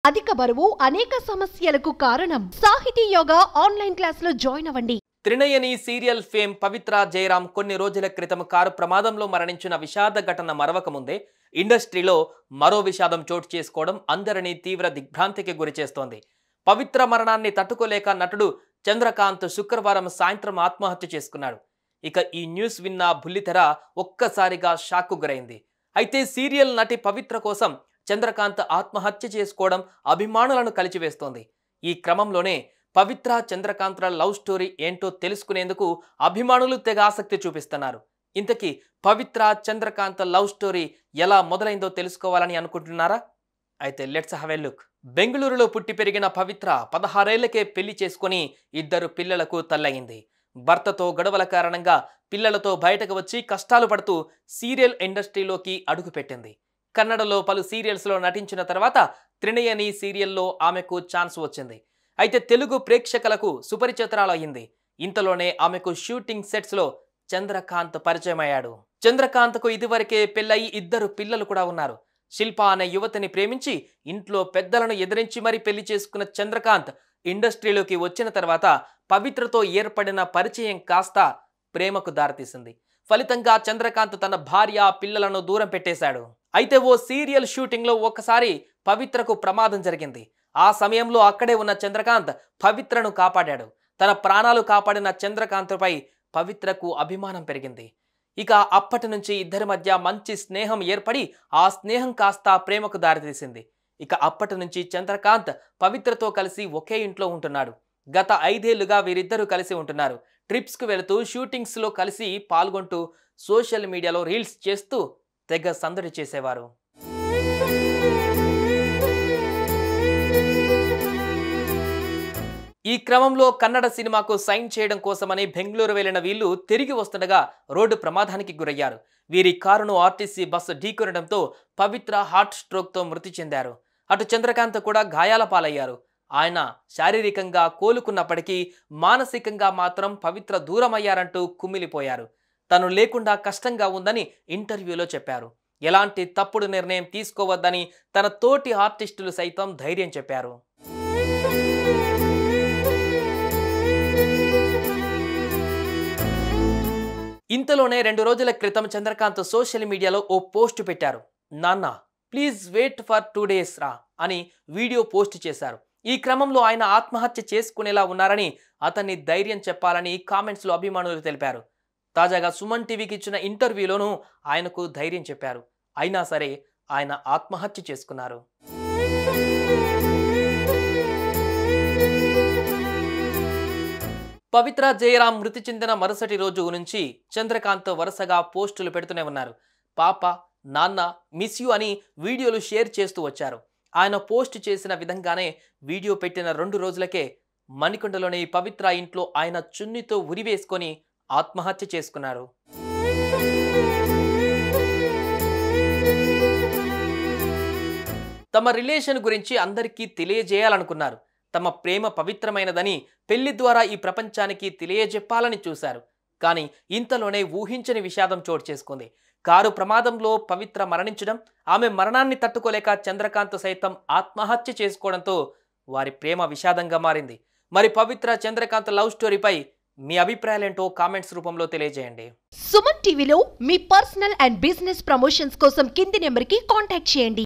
అధిక బరువు అనేక సమస్యలకు కారణం. సాహితీ యోగా ఆన్లైన్ క్లాసులో జాయిన్ అవ్వండి. త్రినయని సీరియల్ ఫేమ్ పవిత్ర జయరాం కొన్ని రోజుల క్రితం కారు ప్రమాదంలో మరణించిన విషాద ఘటన మరవక ముందే ఇండస్ట్రీలో మరో విషాదం చోటు చేసుకోవడం అందరినీ తీవ్ర దిగ్భ్రాంతికి గురిచేస్తోంది. పవిత్ర మరణాన్ని తట్టుకోలేక నటుడు చంద్రకాంత్ శుక్రవారం సాయంత్రం ఆత్మహత్య చేసుకున్నాడు. ఇక ఈ న్యూస్ విన్న బుల్లితెర ఒక్కసారిగా షాక్కు గురైంది. అయితే సీరియల్ నటి పవిత్ర కోసం చంద్రకాంత్ ఆత్మహత్య చేసుకోవడం అభిమానులను కలిచివేస్తోంది. ఈ క్రమంలోనే పవిత్ర చంద్రకాంత్ల లవ్ స్టోరీ ఏంటో తెలుసుకునేందుకు అభిమానులు తెగ ఆసక్తి చూపిస్తున్నారు. ఇంతకీ పవిత్ర చంద్రకాంత్ లవ్ స్టోరీ ఎలా మొదలైందో తెలుసుకోవాలని అనుకుంటున్నారా? అయితే లెట్స్ హావ్ ఎ లుక్. బెంగళూరులో పుట్టి పెరిగిన పవిత్ర 16 ఏళ్లకే పెళ్లి చేసుకుని 2 పిల్లలకు తల్లయింది. భర్తతో గొడవల కారణంగా పిల్లలతో బయటకు వచ్చి కష్టాలు పడుతూ సీరియల్ ఇండస్ట్రీలోకి అడుగుపెట్టింది. కన్నడలో పలు సీరియల్స్లో నటించిన తర్వాత త్రినయని సీరియల్లో ఆమెకు ఛాన్స్ వచ్చింది. అయితే తెలుగు ప్రేక్షకులకు సుపరిచితురాలు అయింది. ఇంతలోనే ఆమెకు షూటింగ్ సెట్స్లో చంద్రకాంత్ పరిచయం అయ్యాడు. చంద్రకాంత్కు ఇదివరకే పెళ్ళయి 2 పిల్లలు కూడా ఉన్నారు. శిల్ప అనే యువతిని ప్రేమించి ఇంట్లో పెద్దలను ఎదిరించి మరీ పెళ్లి చేసుకున్న చంద్రకాంత్ ఇండస్ట్రీలోకి వచ్చిన తర్వాత పవిత్రతో ఏర్పడిన పరిచయం కాస్త ప్రేమకు దారితీసింది. ఫలితంగా చంద్రకాంత్ తన భార్య పిల్లలను దూరం పెట్టేశాడు. అయితే ఓ సీరియల్ షూటింగ్లో ఒకసారి పవిత్రకు ప్రమాదం జరిగింది. ఆ సమయంలో అక్కడే ఉన్న చంద్రకాంత్ పవిత్రను కాపాడాడు. తన ప్రాణాలు కాపాడిన చంద్రకాంత్పై పవిత్రకు అభిమానం పెరిగింది. ఇక అప్పటి నుంచి ఇద్దరి మధ్య మంచి స్నేహం ఏర్పడి ఆ స్నేహం కాస్త ప్రేమకు దారితీసింది. ఇక అప్పటి నుంచి చంద్రకాంత్ పవిత్రతో కలిసి ఒకే ఇంట్లో ఉంటున్నాడు. గత 5 ఏళ్లుగా వీరిద్దరూ కలిసి ఉంటున్నారు. ట్రిప్స్కు వెళుతూ షూటింగ్స్లో కలిసి పాల్గొంటూ సోషల్ మీడియాలో రీల్స్ చేస్తూ తెగ సందడి చేసేవారు. ఈ క్రమంలో కన్నడ సినిమాకు సైన్ చేయడం కోసమని బెంగళూరు వెళ్లిన వీళ్ళు తిరిగి వస్తుండగా రోడ్డు ప్రమాదానికి గురయ్యారు. వీరి కారును ఆర్టీసీ బస్సు ఢీకొనడంతో పవిత్ర హార్ట్ స్ట్రోక్తో మృతి చెందారు. అటు చంద్రకాంత్ కూడా గాయాల పాలయ్యారు. ఆయన శారీరకంగా కోలుకున్నప్పటికీ మానసికంగా మాత్రం పవిత్ర దూరమయ్యారంటూ కుమిలిపోయారు. తను లేకుండా కష్టంగా ఉందని ఇంటర్వ్యూలో చెప్పారు. ఎలాంటి తప్పుడు నిర్ణయం తీసుకోవద్దని తన తోటి ఆర్టిస్టులు సైతం ధైర్యం చెప్పారు. ఇంతలోనే 2 రోజుల క్రితం చంద్రకాంత్ సోషల్ మీడియాలో ఓ పోస్ట్ పెట్టారు. నాన్న ప్లీజ్ వెయిట్ ఫర్ 2 days రా అని వీడియో పోస్ట్ చేశారు. ఈ క్రమంలో ఆయన ఆత్మహత్య చేసుకునేలా ఉన్నారని అతన్ని ధైర్యం చెప్పాలని కామెంట్స్లో అభిమానులు తెలిపారు. తాజాగా సుమన్ టీవీకి ఇచ్చిన ఇంటర్వ్యూలోనూ ఆయనకు ధైర్యం చెప్పారు. అయినా సరే ఆయన ఆత్మహత్య చేసుకున్నారు. పవిత్ర జయరాం మృతి చెందిన మరుసటి రోజు నుంచి చంద్రకాంత్ వరుసగా పోస్టులు పెడుతూనే ఉన్నారు. పాప, నాన్న, మిస్ యూ అని వీడియోలు షేర్ చేస్తూ వచ్చారు. ఆయన పోస్ట్ చేసిన విధంగానే వీడియో పెట్టిన 2 రోజులకే మణికొండలోని పవిత్ర ఇంట్లో ఆయన చున్నీతో ఉరివేసుకొని ఆత్మహత్య చేసుకున్నారు. తమ రిలేషన్ గురించి అందరికీ తెలియజేయాలనుకున్నారు. తమ ప్రేమ పవిత్రమైనదని పెళ్లి ద్వారా ఈ ప్రపంచానికి తెలియజెప్పాలని చూశారు. కానీ ఇంతలోనే ఊహించని విషాదం చోటు చేసుకుంది. కారు ప్రమాదంలో పవిత్ర మరణించడం, ఆమె మరణాన్ని తట్టుకోలేక చంద్రకాంత్ సైతం ఆత్మహత్య చేసుకోవడంతో వారి ప్రేమ విషాదంగా మారింది. మరి పవిత్ర చంద్రకాంత్ లవ్ స్టోరీపై మీ అభిప్రాయాలేంటో కామెంట్స్ రూపంలో తెలియజేయండి. సుమన్ టీవీలో మీ పర్సనల్ అండ్ బిజినెస్ ప్రమోషన్స్ కోసం కింది నెంబర్కి కాంటాక్ట్ చేయండి.